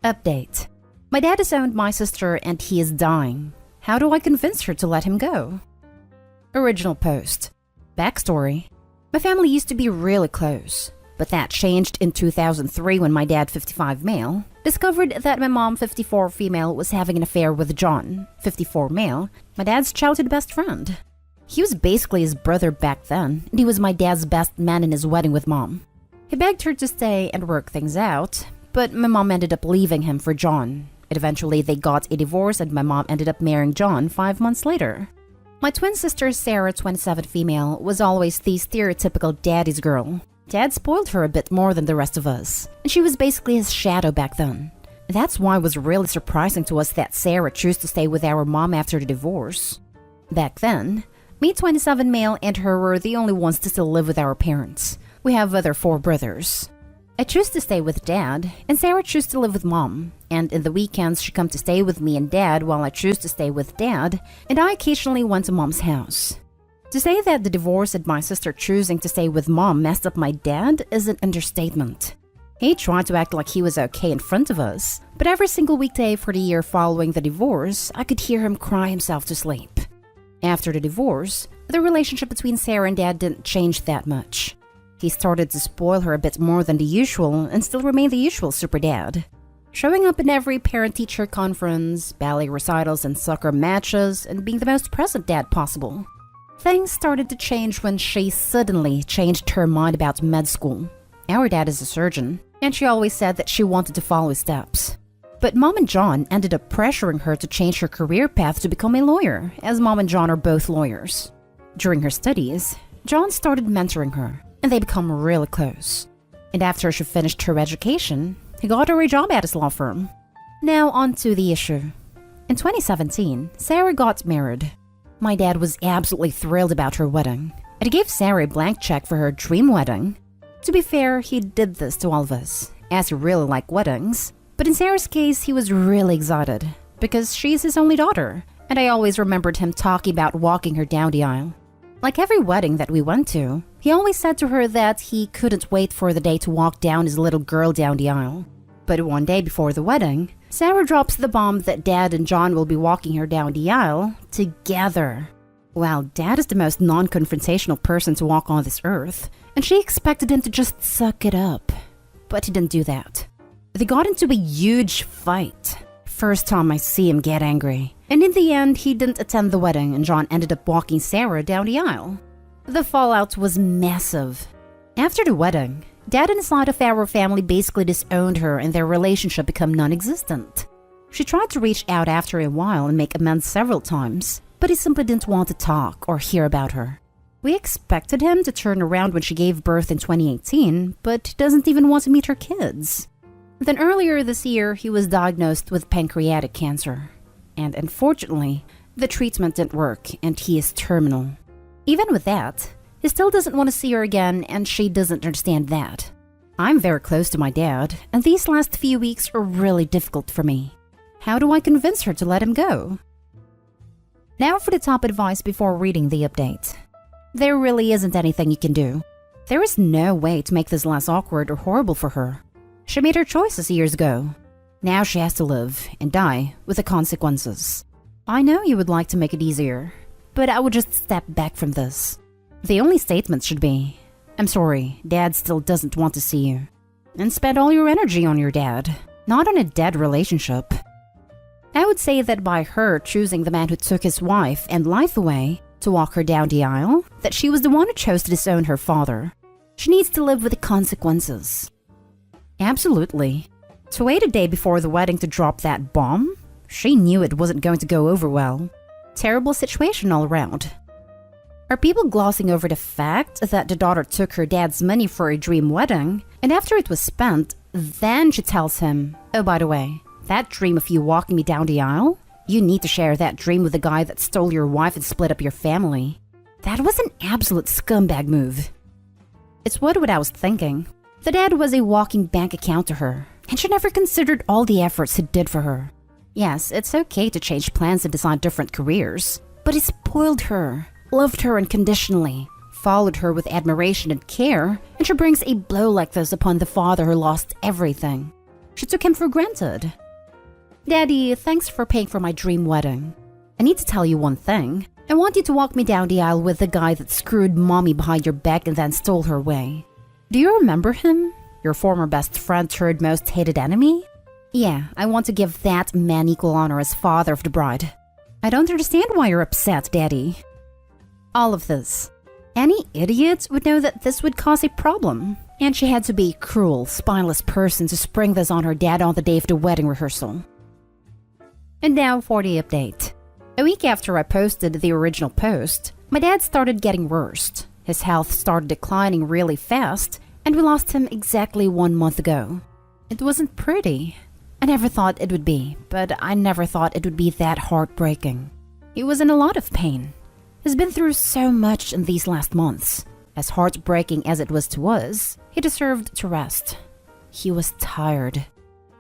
Update. My dad disowned my sister and he is dying. How do I convince her to let him go? Original post. Backstory. My family used to be really close, but that changed in 2003 when my dad, 55 male, discovered that my mom, 54 female, was having an affair with John, 54 male, my dad's childhood best friend. He was basically his brother back then, and he was my dad's best man in his wedding with mom. He begged her to stay and work things out, but my mom ended up leaving him for John. And eventually they got a divorce and my mom ended up marrying John 5 months later. My twin sister Sarah, 27 female, was always the stereotypical daddy's girl. Dad spoiled her a bit more than the rest of us, and she was basically his shadow back then. That's why it was really surprising to us that Sarah chose to stay with our mom after the divorce. Back then, me, 27 male, and her were the only ones to still live with our parents. We have other 4 brothers. I chose to stay with Dad, and Sarah chose to live with Mom, and in the weekends she come to stay with me and Dad while I choose to stay with Dad, and I occasionally went to Mom's house. To say that the divorce and my sister choosing to stay with Mom messed up my dad is an understatement. He tried to act like he was okay in front of us, but every single weekday for the year following the divorce, I could hear him cry himself to sleep. After the divorce, the relationship between Sarah and Dad didn't change that much. He started to spoil her a bit more than the usual and still remained the usual super dad. Showing up in every parent-teacher conference, ballet recitals and soccer matches, and being the most present dad possible. Things started to change when she suddenly changed her mind about med school. Our dad is a surgeon, and she always said that she wanted to follow his steps. But Mom and John ended up pressuring her to change her career path to become a lawyer, as Mom and John are both lawyers. During her studies, John started mentoring her, and they become really close. And after she finished her education, he got her a job at his law firm. Now on to the issue. In 2017, Sarah got married. My dad was absolutely thrilled about her wedding, and he gave Sarah a blank check for her dream wedding. To be fair, he did this to all of us, as he really liked weddings. But in Sarah's case, he was really excited, because she's his only daughter, and I always remembered him talking about walking her down the aisle. Like every wedding that we went to, he always said to her that he couldn't wait for the day to walk down his little girl down the aisle. But one day before the wedding, Sarah drops the bomb that Dad and John will be walking her down the aisle together. Well, Dad is the most non-confrontational person to walk on this earth, and she expected him to just suck it up. But he didn't do that. They got into a huge fight. First time I see him get angry. And in the end, he didn't attend the wedding and John ended up walking Sarah down the aisle. The fallout was massive. After the wedding, Dad and the side of our family basically disowned her and their relationship became non-existent. She tried to reach out after a while and make amends several times, but he simply didn't want to talk or hear about her. We expected him to turn around when she gave birth in 2018, but he doesn't even want to meet her kids. Then earlier this year, he was diagnosed with pancreatic cancer. And unfortunately, the treatment didn't work and he is terminal. Even with that, he still doesn't want to see her again and she doesn't understand that. I'm very close to my dad, and these last few weeks are really difficult for me. How do I convince her to let him go? Now for the top advice before reading the update. There really isn't anything you can do. There is no way to make this less awkward or horrible for her. She made her choices years ago. Now she has to live and die with the consequences. I know you would like to make it easier, but I would just step back from this. The only statement should be, I'm sorry, Dad still doesn't want to see you. And spend all your energy on your dad, not on a dead relationship. I would say that by her choosing the man who took his wife and life away to walk her down the aisle, that she was the one who chose to disown her father. She needs to live with the consequences. Absolutely. To wait a day before the wedding to drop that bomb? She knew it wasn't going to go over well. Terrible situation all around. Are people glossing over the fact that the daughter took her dad's money for a dream wedding, and after it was spent, then she tells him, oh, by the way, that dream of you walking me down the aisle? You need to share that dream with the guy that stole your wife and split up your family. That was an absolute scumbag move. It's what I was thinking. The dad was a walking bank account to her, and she never considered all the efforts he did for her. Yes, it's okay to change plans and decide different careers, but he spoiled her, loved her unconditionally, followed her with admiration and care, and she brings a blow like this upon the father who lost everything. She took him for granted. Daddy, thanks for paying for my dream wedding. I need to tell you one thing. I want you to walk me down the aisle with the guy that screwed mommy behind your back and then stole her away. Do you remember him? Your former best friend turned most hated enemy? Yeah, I want to give that man equal honor as father of the bride. I don't understand why you're upset, Daddy. All of this. Any idiot would know that this would cause a problem. And she had to be a cruel, spineless person to spring this on her dad on the day of the wedding rehearsal. And now for the update. A week after I posted the original post, my dad started getting worse. His health started declining really fast, and we lost him exactly 1 month ago. It wasn't pretty. I never thought it would be, but I never thought it would be that heartbreaking. He was in a lot of pain. He's been through so much in these last months. As heartbreaking as it was to us, he deserved to rest. He was tired.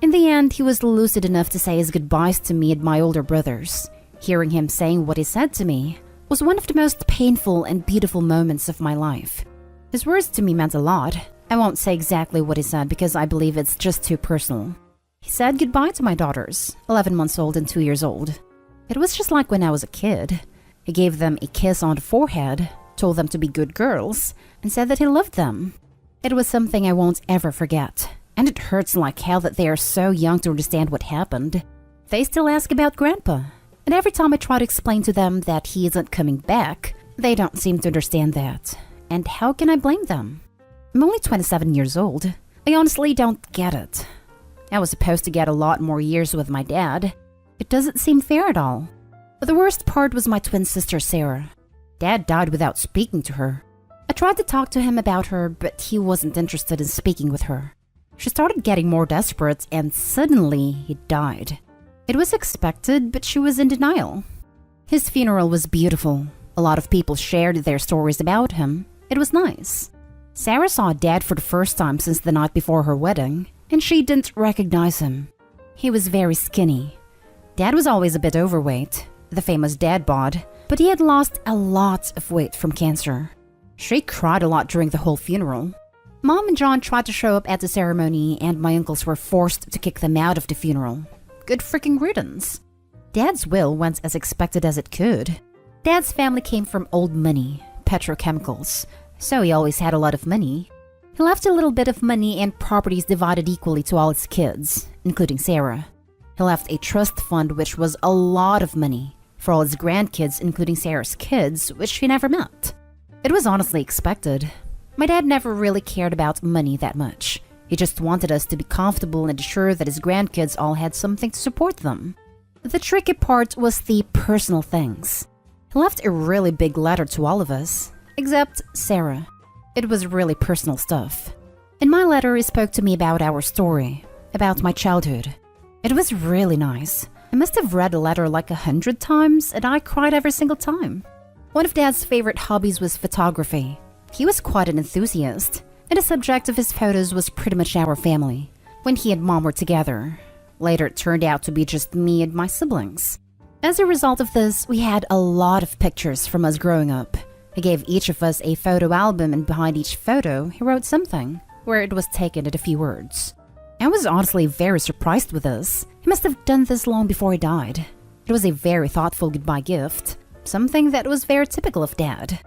In the end, he was lucid enough to say his goodbyes to me and my older brothers. Hearing him saying what he said to me was one of the most painful and beautiful moments of my life. His words to me meant a lot. I won't say exactly what he said because I believe it's just too personal. He said goodbye to my daughters, 11 months old and 2 years old. It was just like when I was a kid. He gave them a kiss on the forehead, told them to be good girls, and said that he loved them. It was something I won't ever forget, and it hurts like hell that they are so young to understand what happened. They still ask about Grandpa, and every time I try to explain to them that he isn't coming back, they don't seem to understand that. And how can I blame them? I'm only 27 years old. I honestly don't get it. I was supposed to get a lot more years with my dad. It doesn't seem fair at all. But the worst part was my twin sister, Sarah. Dad died without speaking to her. I tried to talk to him about her, but he wasn't interested in speaking with her. She started getting more desperate, and suddenly he died. It was expected, but she was in denial. His funeral was beautiful. A lot of people shared their stories about him. It was nice. Sarah saw Dad for the first time since the night before her wedding, and she didn't recognize him. He was very skinny. Dad was always a bit overweight, the famous dad bod, but he had lost a lot of weight from cancer. She cried a lot during the whole funeral. Mom and John tried to show up at the ceremony, and my uncles were forced to kick them out of the funeral. Good freaking riddance. Dad's will went as expected as it could. Dad's family came from old money, petrochemicals, so he always had a lot of money. He left a little bit of money and properties divided equally to all his kids, including Sarah. He left a trust fund which was a lot of money for all his grandkids, including Sarah's kids, which he never met. It was honestly expected. My dad never really cared about money that much. He just wanted us to be comfortable and ensure that his grandkids all had something to support them. The tricky part was the personal things. He left a really big letter to all of us, except Sarah. It was really personal stuff. In my letter, he spoke to me about our story, about my childhood. It was really nice. I must have read the letter like 100 times, and I cried every single time. One of Dad's favorite hobbies was photography. He was quite an enthusiast, and the subject of his photos was pretty much our family, when he and Mom were together. Later, it turned out to be just me and my siblings. As a result of this, we had a lot of pictures from us growing up. He gave each of us a photo album, and behind each photo, he wrote something, where it was taken in a few words. I was honestly very surprised with this. He must have done this long before he died. It was a very thoughtful goodbye gift, something that was very typical of Dad.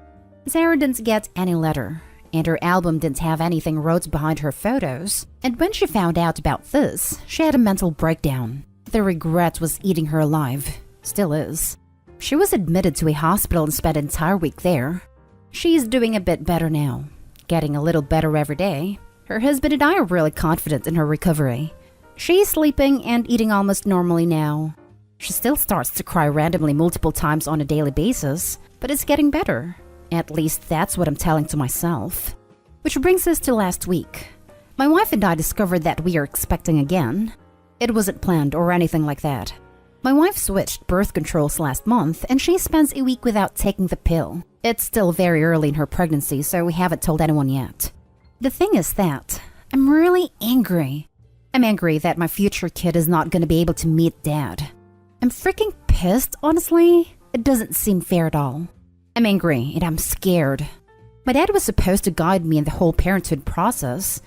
Sarah didn't get any letter, and her album didn't have anything wrote behind her photos, and when she found out about this, she had a mental breakdown. The regret was eating her alive. Still is. She was admitted to a hospital and spent an entire week there. She's doing a bit better now, getting a little better every day. Her husband and I are really confident in her recovery. She's sleeping and eating almost normally now. She still starts to cry randomly multiple times on a daily basis, but it's getting better. At least that's what I'm telling to myself. Which brings us to last week. My wife and I discovered that we are expecting again. It wasn't planned or anything like that. My wife switched birth controls last month, and she spends a week without taking the pill. It's still very early in her pregnancy, so we haven't told anyone yet. The thing is that I'm really angry. I'm angry that my future kid is not going to be able to meet Dad. I'm freaking pissed, honestly. It doesn't seem fair at all. I'm angry and I'm scared. My dad was supposed to guide me in the whole parenthood process.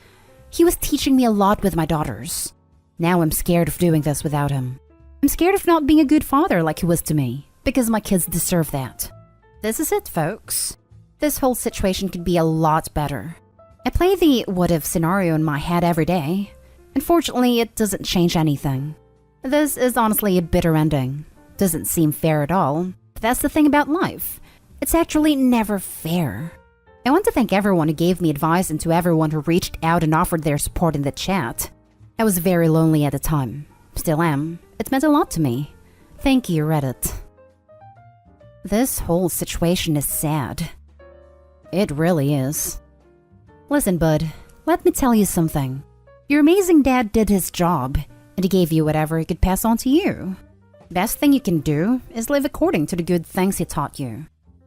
He was teaching me a lot with my daughters. Now I'm scared of doing this without him. I'm scared of not being a good father like he was to me, because my kids deserve that. This is it, folks. This whole situation could be a lot better. I play the what-if scenario in my head every day. Unfortunately, it doesn't change anything. This is honestly a bitter ending. Doesn't seem fair at all, but that's the thing about life. It's actually never fair. I want to thank everyone who gave me advice and to everyone who reached out and offered their support in the chat. I was very lonely at the time. Still am. It meant a lot to me. Thank you, Reddit. This whole situation is sad. It really is. Listen, bud, let me tell you something. Your amazing dad did his job, and he gave you whatever he could pass on to you. Best thing you can do is live according to the good things he taught you.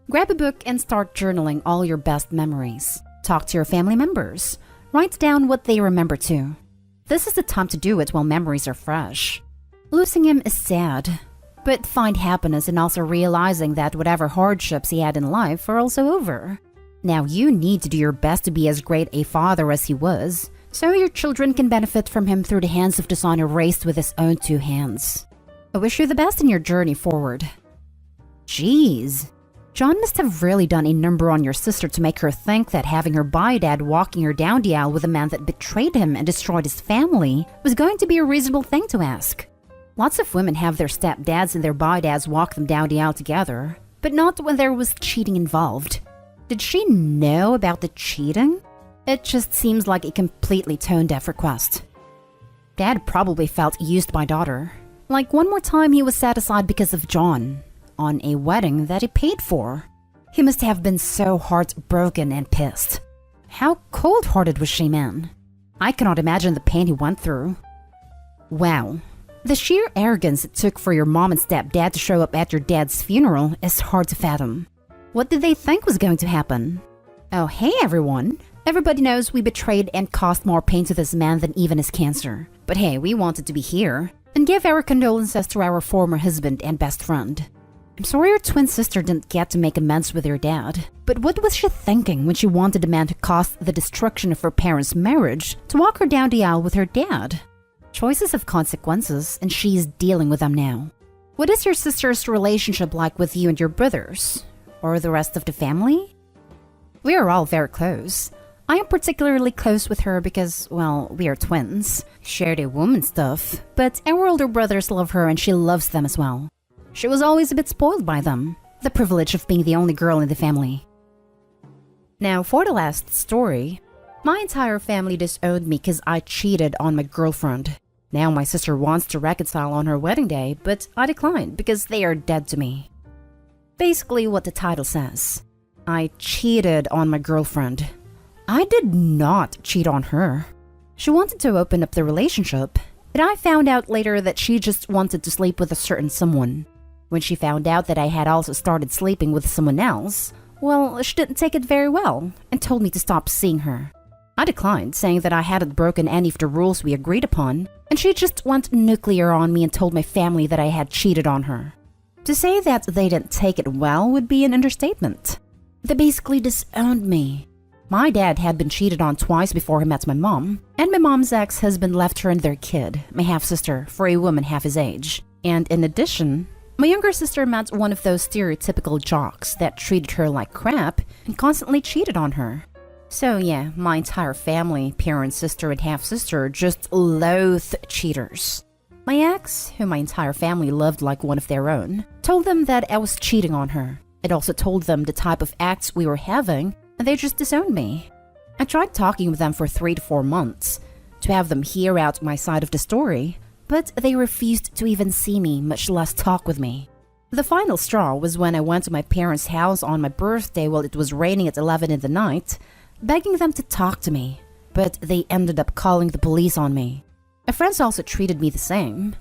Grab a book and start journaling all your best memories. Talk to your family members. Write down what they remember too. This is the time to do it while memories are fresh. Losing him is sad, but find happiness in also realizing that whatever hardships he had in life are also over. Now you need to do your best to be as great a father as he was, so your children can benefit from him through the hands of the son who raised with his own 2 hands. I wish you the best in your journey forward. Jeez. John must have really done a number on your sister to make her think that having her bi-dad walking her down the aisle with a man that betrayed him and destroyed his family was going to be a reasonable thing to ask. Lots of women have their stepdads and their bi-dads walk them down the aisle together, but not when there was cheating involved. Did she know about the cheating? It just seems like a completely tone-deaf request. Dad probably felt used by daughter. Like one more time he was satisfied because of John. On a wedding that he paid for. He must have been so heartbroken and pissed. How cold-hearted was she, man? I cannot imagine the pain he went through. Wow. The sheer arrogance it took for your mom and stepdad to show up at your dad's funeral is hard to fathom. What did they think was going to happen? Oh, hey everyone. Everybody knows we betrayed and caused more pain to this man than even his cancer. But hey, we wanted to be here and give our condolences to our former husband and best friend. I'm sorry your twin sister didn't get to make amends with your dad, but what was she thinking when she wanted the man who caused the destruction of her parents' marriage to walk her down the aisle with her dad? Choices have consequences, and she's dealing with them now. What is your sister's relationship like with you and your brothers? Or the rest of the family? We are all very close. I am particularly close with her because, well, we are twins. Share the woman stuff, but our older brothers love her and she loves them as well. She was always a bit spoiled by them, the privilege of being the only girl in the family. Now, for the last story, my entire family disowned me because I cheated on my girlfriend. Now my sister wants to reconcile on her wedding day, but I declined because they are dead to me. Basically what the title says. I cheated on my girlfriend. I did not cheat on her. She wanted to open up the relationship, but I found out later that she just wanted to sleep with a certain someone. When she found out that I had also started sleeping with someone else, well, she didn't take it very well and told me to stop seeing her. I declined, saying that I hadn't broken any of the rules we agreed upon, and she just went nuclear on me and told my family that I had cheated on her. To say that they didn't take it well would be an understatement. They basically disowned me. My dad had been cheated on twice before he met my mom, and my mom's ex-husband left her and their kid, my half-sister, for a woman half his age. And in addition, my younger sister met one of those stereotypical jocks that treated her like crap and constantly cheated on her. So yeah, my entire family, parent, sister, and half-sister just loathed cheaters. My ex, whom my entire family loved like one of their own, told them that I was cheating on her. It also told them the type of acts we were having, and they just disowned me. I tried talking with them for 3 to 4 months to have them hear out my side of the story, but they refused to even see me, much less talk with me. The final straw was when I went to my parents' house on my birthday while it was raining at 11 in the night, begging them to talk to me, but they ended up calling the police on me. My friends also treated me the same.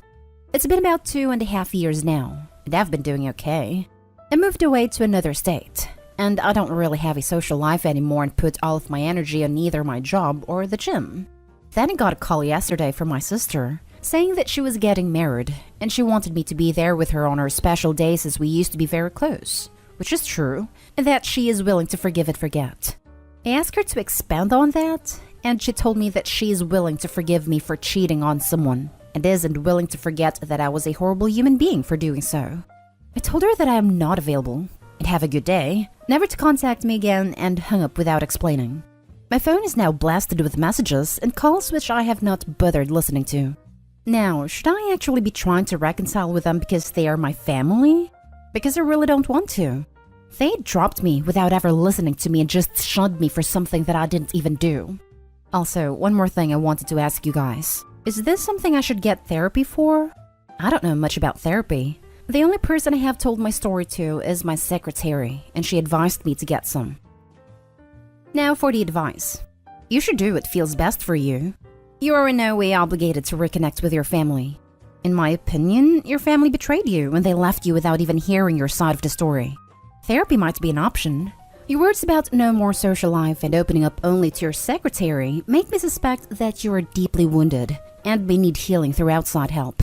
It's been about 2.5 years now, and I've been doing okay. I moved away to another state, and I don't really have a social life anymore and put all of my energy on either my job or the gym. Then I got a call yesterday from my sister, saying that she was getting married, and she wanted me to be there with her on her special days as we used to be very close, which is true, and that she is willing to forgive and forget. I asked her to expand on that, and she told me that she is willing to forgive me for cheating on someone, and isn't willing to forget that I was a horrible human being for doing so. I told her that I am not available, and have a good day, never to contact me again, and hung up without explaining. My phone is now blasted with messages and calls which I have not bothered listening to. Now, should I actually be trying to reconcile with them because they are my family? Because I really don't want to. They dropped me without ever listening to me and just shunned me for something that I didn't even do. Also, one more thing I wanted to ask you guys. Is this something I should get therapy for? I don't know much about therapy. The only person I have told my story to is my secretary, and she advised me to get some. Now for the advice. You should do what feels best for you. You are in no way obligated to reconnect with your family. In my opinion, your family betrayed you when they left you without even hearing your side of the story. Therapy might be an option. Your words about no more social life and opening up only to your secretary make me suspect that you are deeply wounded and may need healing through outside help.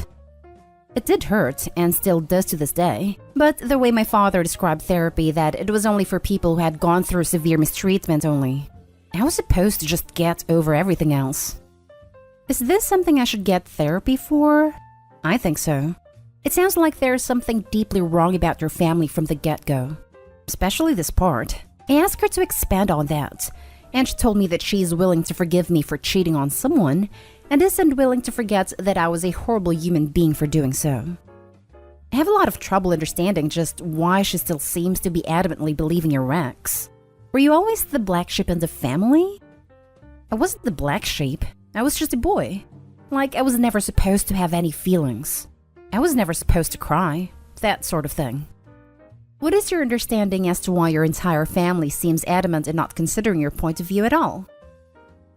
It did hurt, and still does to this day, but the way my father described therapy, that it was only for people who had gone through severe mistreatment only. I was supposed to just get over everything else. Is this something I should get therapy for? I think so. It sounds like there's something deeply wrong about your family from the get-go. Especially this part. I asked her to expand on that, and she told me that she is willing to forgive me for cheating on someone, and isn't willing to forget that I was a horrible human being for doing so. I have a lot of trouble understanding just why she still seems to be adamantly believing your ex. Were you always the black sheep in the family? I wasn't the black sheep. I was just a boy. Like, I was never supposed to have any feelings. I was never supposed to cry. That sort of thing. What is your understanding as to why your entire family seems adamant in not considering your point of view at all?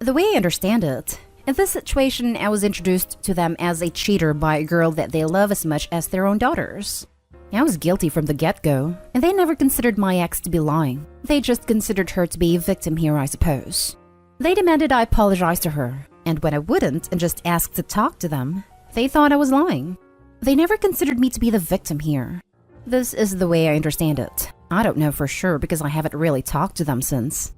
The way I understand it, in this situation I was introduced to them as a cheater by a girl that they love as much as their own daughters. I was guilty from the get-go, and they never considered my ex to be lying. They just considered her to be a victim here, I suppose. They demanded I apologize to her, and when I wouldn't and just asked to talk to them, they thought I was lying. They never considered me to be the victim here. This is the way I understand it. I don't know for sure because I haven't really talked to them since.